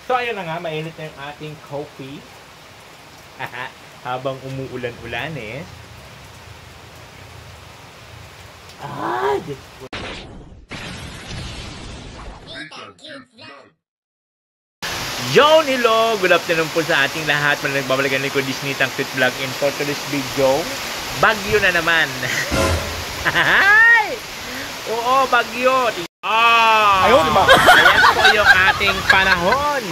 So ayun na nga, mainit na yung ating coffee. Habang umuulan-ulan eh. Diyos ko. Yo, hello! Good afternoon po sa ating lahat. Mga nagbabalikan ni ko Disney Tang Tweet Vlog. And for today's video, bagyo na naman. Oo, bagyo. Ayun, diba? Ayan po yung ating panahon.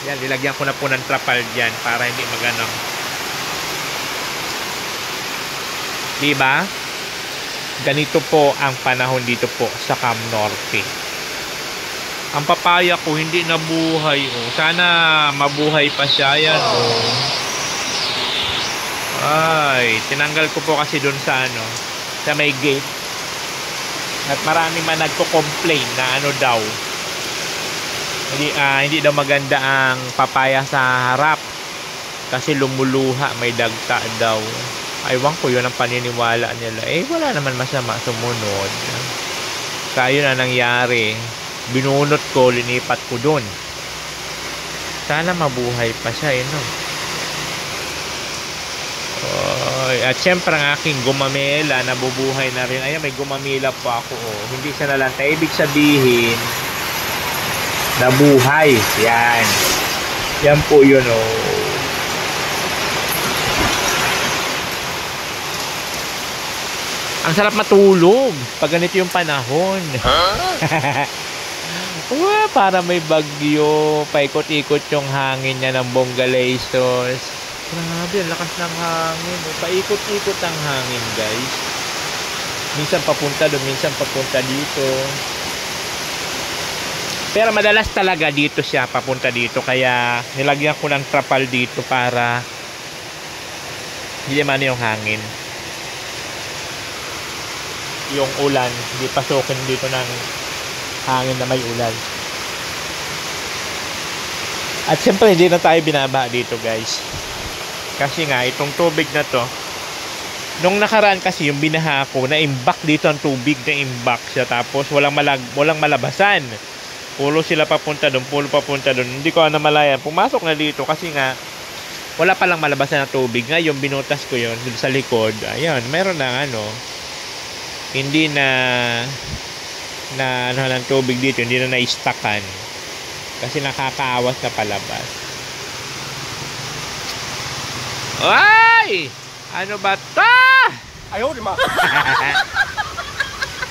Yan, nilagyan ko na po ng trapal dyan para hindi maganong. Diba? Ganito po ang panahon dito po sa Cam Norte. Ang papaya ko hindi nabuhay. Oh. Sana mabuhay pa siya. Yan. Oh. Ay, tinanggal ko po kasi dun sa ano, sa may gate. At marami man nagko-complain na ano daw. Hindi daw maganda ang papaya sa harap. Kasi lumuluha, may dagta daw. Aywan ko yun ang paniniwala nila. Eh, wala naman masama sumunod. Kaya yun ang nangyari. Binunot ko, linipat ko dun. Sana mabuhay pa siya, no? At syempre ang aking gumamela, nabubuhay na rin. Ayan, may gumamela pa ako. Oh. Hindi siya nalantay. Ibig sabihin, nabuhay. Yan. Yan po yun, oh. Ang sarap matulog pag ganito yung panahon. Para may bagyo, paikot-ikot yung hangin niya ng Bonggalaisos. Grabe, ang lakas ng hangin. Paikot-ikot ang hangin, guys. Minsan papunta doon, minsan papunta dito. Pero madalas talaga dito siya, papunta dito. Kaya nilagyan ko ng trapal dito para hindi man yung hangin. Yung ulan, hindi pasukin dito ng hangin na may ulan. At syempre hindi na tayo binaba dito, guys. Kasi nga itong tubig na to, nung nakaraan kasi yung binaha ko, na-imbak dito ang tubig, na-imbak siya, tapos walang malabasan. Pulo sila papunta doon, pulo papunta doon. Hindi ko na malaya. Pumasok na dito kasi nga wala palang malabasan ng tubig. Ngayon binutas ko yun sa likod. Ayun, meron na ano, hindi na ano ng tubig dito, hindi na na-stackan kasi nakakaawas na palabas. Ay! Ano ba ito? Ayaw, di ba?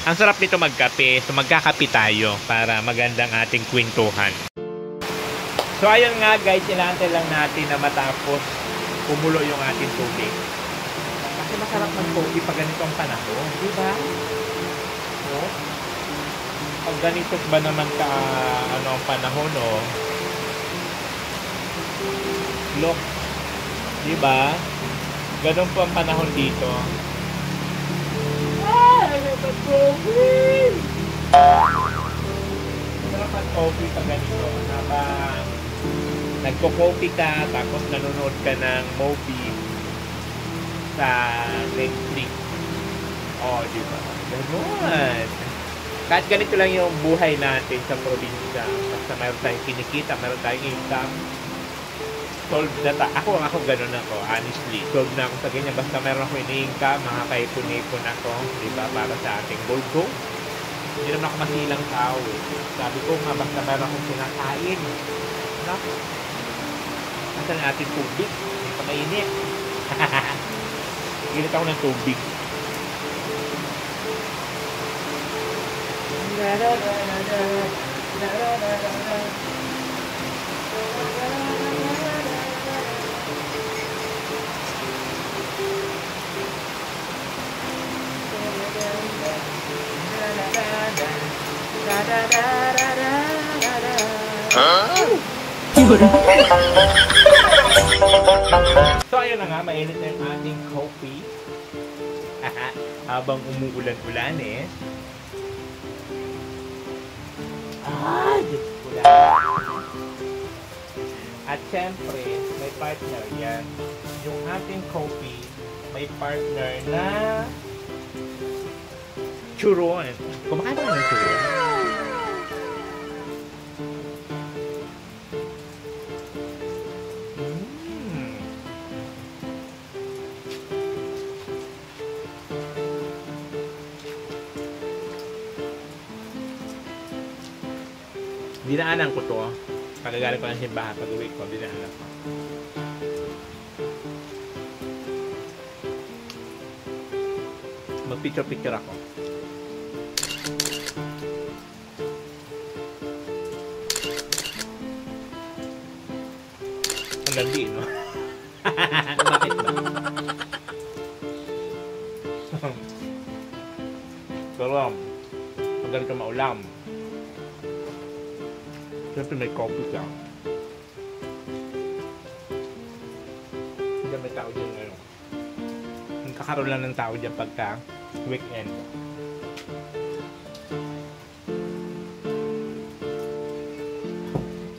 Ang sarap nito magkape. So magkakape tayo para magandang ating kwentuhan. So ayun nga, guys, inaantay lang natin na matapos kumulo yung ating tubig. Kasi masarap mag-coffee pag ganito ang panahon, di ba? So, pag ganito ba naman ka ano ang panahon, oh. Look, di ba? Ganun po ang panahon dito. Mag-coffee! Masarap mag-coffee pag ganito. Habang nagko-coffee ka, tapos nanonood ka ng movie sa Netflix. Oh, di ba? Ganun. Kahit ganito lang yung buhay natin sa probinsya. Basta mayroon tayong kinikita, mayroon tayong income. Solve na ako ganun ako, honestly. Solve na ako sa ganyan. Basta mayroon ako ini-income, makakaipon-ipon ako, di ba? Para sa ating goal. Hindi naman ako masilang tao. Sabi ko nga, basta mayroon akong sinakain. Naku. Nasaan ang ating tubig? Hindi pa mainit. Gilit ako ng tubig. So ayun na nga, mainit na yung ating coffee. Habang umuulan-ulan eh. Diyos ko lang. At syempre, may partner yan. Yung ating coffee, may partner na churon. Kumakain ba ng churon? Dinaanan ko to. Pagkagaling ko ng simbahan, pag-uwi ko, dinaanan ko. Mag-picture-picture ako. Ang gandi, no? Bakit ba? Pero, pag ganito maulam, siyempre may coffee ka. Hindi may tao dyan ngayon. Kakaroon lang ng tao dyan pagka weekend.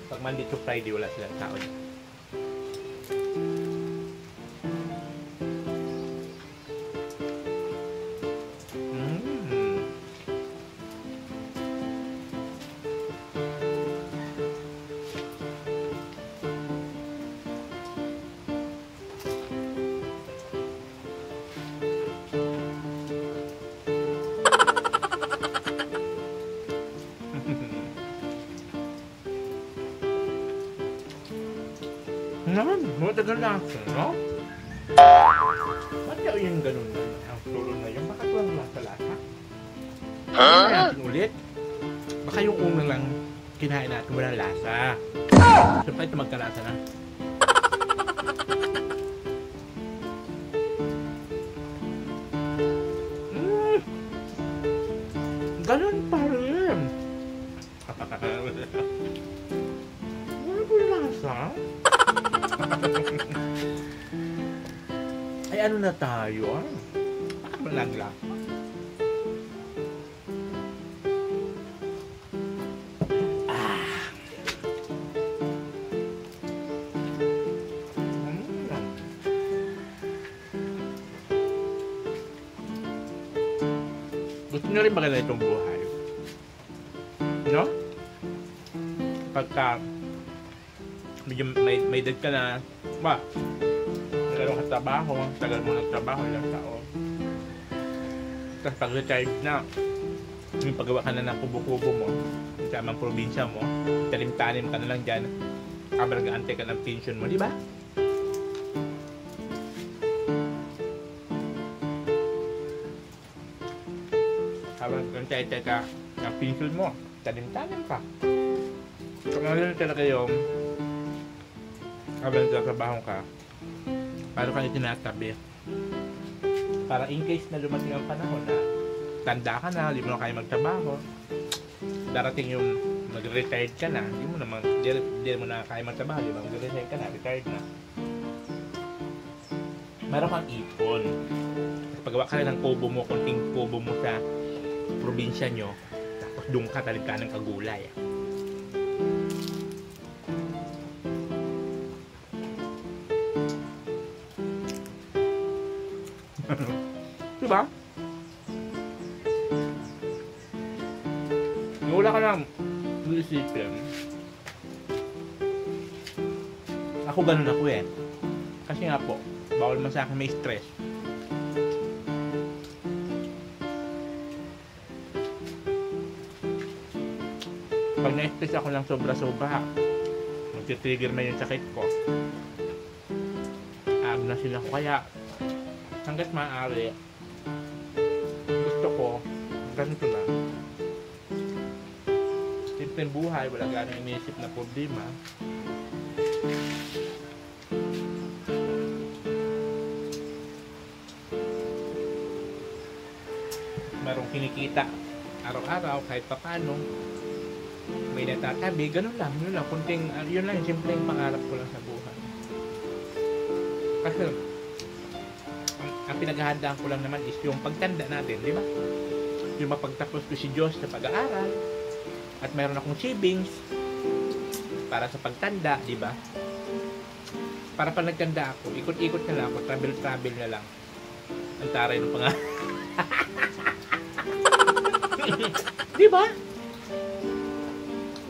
Pag Monday to Friday, wala silang tao dyan. Naman, matagal na ako, no? Ba't kaya yung ganun na ang tulo na yun? Baka walang lasa-lasa? Natin ulit. Baka yung unang lang kinain natin walang lasa. Siyempre ito magkalasa na. Ganun pa rin. Wala po yung lasa? Ay ano na tayo? Bakit ba nagla? Gusto nyo rin ba ganitong buhay? No? Pagka medyo may edad ka na, ba? Nagano ka trabaho, tagal mo nagtrabaho, ilang taon. Tapos pag retired na, yung paggawa ka na ng kubo-kubo mo, yung tamang probinsya mo, tanim-tanim ka na lang dyan, habang nag-aantay ka ng pension mo, di ba? Habang nag-aantay ka ng pension mo, tanim-tanim ka. So ngayon talaga yung habang nagtatrabaho ka, paano ka tinatabi? Para in case na dumating ang panahon na tanda ka na, hindi mo na kaya magtrabaho, darating yung mag-retired ka na, hindi mo na kaya magtrabaho, di ba? Mag-retired ka na, retired na. Meron kang ipon. Paggawa ka na ng kubo mo, konting kubo mo sa probinsya nyo, tapos doon ka talim ka ng kagulay. Diba? Wala ka lang isipin. Ako ganun ako eh. Kasi nga po, bawal man sa akin may stress. Pag na-stress ako ng sobra-sobra, magti-trigger na yung sakit ko. Abnasin ako, kaya hanggat maaari, gusto ko ganito lang. Simpleng buhay, wala ganang iniisip na problema. Merong kinikita araw-araw kahit papano, may natatabi, ganun lang, yun lang, kunting, yun lang, simpleng pangarap ko lang sa buhay. Kasi ang pinaghahandaan ko lang naman is yung pagtanda natin, di ba? Yung mapagtapos ko si Diyos sa pag-aaral at mayroon akong savings para sa pagtanda, di ba? Para pag nagtanda ako, ikot-ikot na lang ako, travel na lang. Ang taray ng pangalan. Di ba?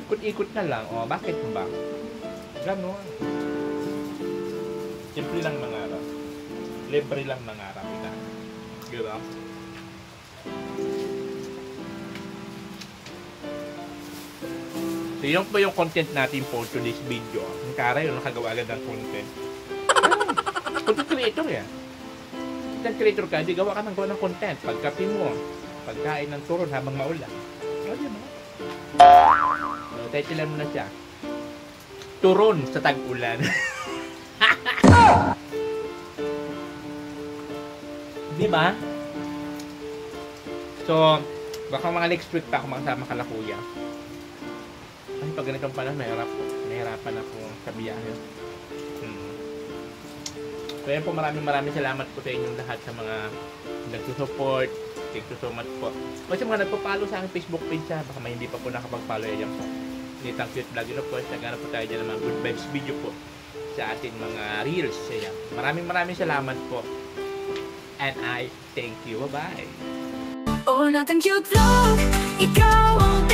Ikot-ikot na lang. O, bakit ba? Ganon. Simple lang mangarap. Libre lang mangarap. Di ba? So, yun po yung content natin for today's video. Ang Kara yun, nakagawa agad ng content. Content creator yan. Content creator ka, di gawa ka ng content. Pagkape mo, pagkain ng turon habang maulan. O, di ba? So, titilan mo na siya. Turon sa tag-ulan. Di ba? So, baka mga next week pa ako makasama kala kuya. Ay, pag ganitong panahon, nahirapan ako sa biyahe. So, yan po, maraming salamat po sa inyong lahat sa mga nagsusupport. Thank you so much po. O sa mga nagpa-follow sa aking Facebook page, baka may hindi pa po nakapag-follow yan po. Nitang Cute Vlog, yun po, naghanap po tayo dyan ng mga good vibes video po sa ating mga reels. Ayan. Maraming salamat po. And I thank you. Bye-bye. Oh, natin cute vlog, ikaw ang